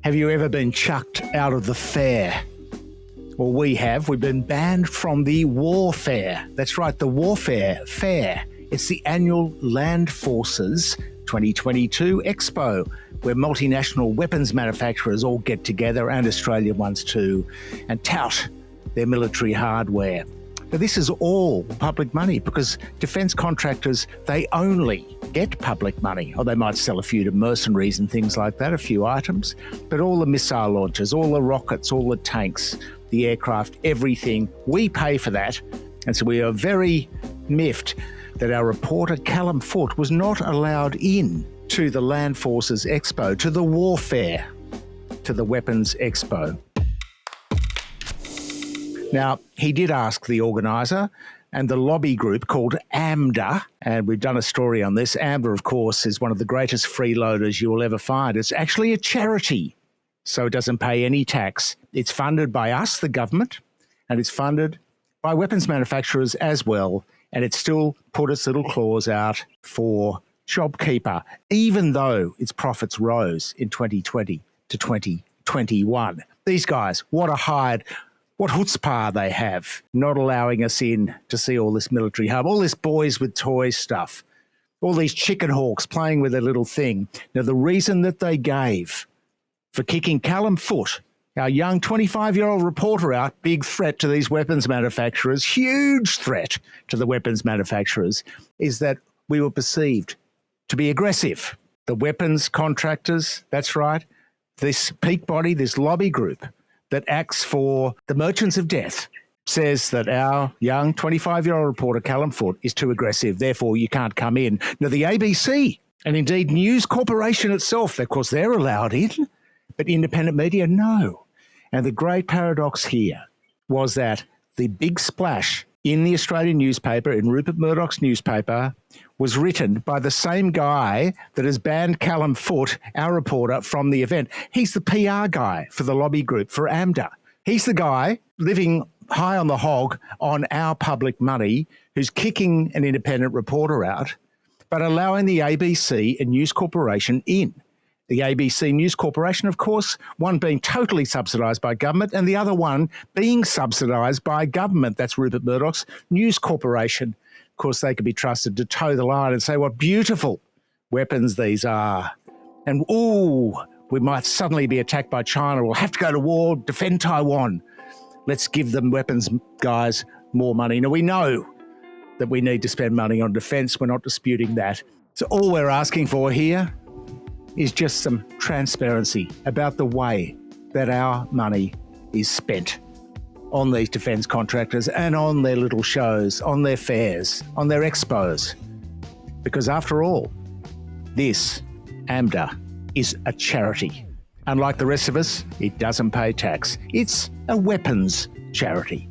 Have you ever been chucked out of the fair? Well, we have. We've been banned from the warfare. That's right, the warfare fair. It's the annual Land Forces 2022 Expo, where multinational weapons manufacturers all get together, and Australian ones too, and tout their military hardware. Now, this is all public money because defence contractors, they only get public money. Or they might sell a few to mercenaries and things like that, a few items. But all the missile launchers, all the rockets, all the tanks, the aircraft, everything, we pay for that. And so we are very miffed that our reporter Callum Foote was not allowed in to the Land Forces Expo, to the warfare, to the Weapons Expo. Now, he did ask the organiser and the lobby group called AMDA, and we've done a story on this. AMDA, of course, is one of the greatest freeloaders you will ever find. It's actually a charity, so it doesn't pay any tax. It's funded by us, the government, and it's funded by weapons manufacturers as well, and it still put its little claws out for JobKeeper, even though its profits rose in 2020 to 2021. These guys, what a hide. What chutzpah they have, not allowing us in to see all this military hub, all this boys with toys stuff, all these chicken hawks playing with their little thing. Now, the reason that they gave for kicking Callum Foote, our young 25-year-old reporter out, big threat to these weapons manufacturers, huge threat to the weapons manufacturers, is that we were perceived to be aggressive. The weapons contractors, that's right, this peak body, this lobby group, that acts for the merchants of death, says that our young 25-year-old reporter, Callum Foote, is too aggressive, therefore you can't come in. Now, the ABC, and indeed News Corporation itself, of course, they're allowed in, but independent media, no. And the great paradox here was that the big splash in the Australian newspaper, in Rupert Murdoch's newspaper, was written by the same guy that has banned Callum Foote, our reporter, from the event. He's the PR guy for the lobby group for AMDA. He's the guy living high on the hog on our public money who's kicking an independent reporter out, but allowing the ABC and News Corporation in. The ABC News Corporation, of course, one being totally subsidised by government and the other one being subsidised by government. That's Rupert Murdoch's News Corporation. Of course, they could be trusted to toe the line and say what beautiful weapons these are. And, ooh, we might suddenly be attacked by China. We'll have to go to war, defend Taiwan. Let's give them weapons, guys, more money. Now, we know that we need to spend money on defence. We're not disputing that. So all we're asking for here is just some transparency about the way that our money is spent on these defence contractors and on their little shows, on their fairs, on their expos. Because after all, this, AMDA, is a charity. Unlike the rest of us, it doesn't pay tax. It's a weapons charity.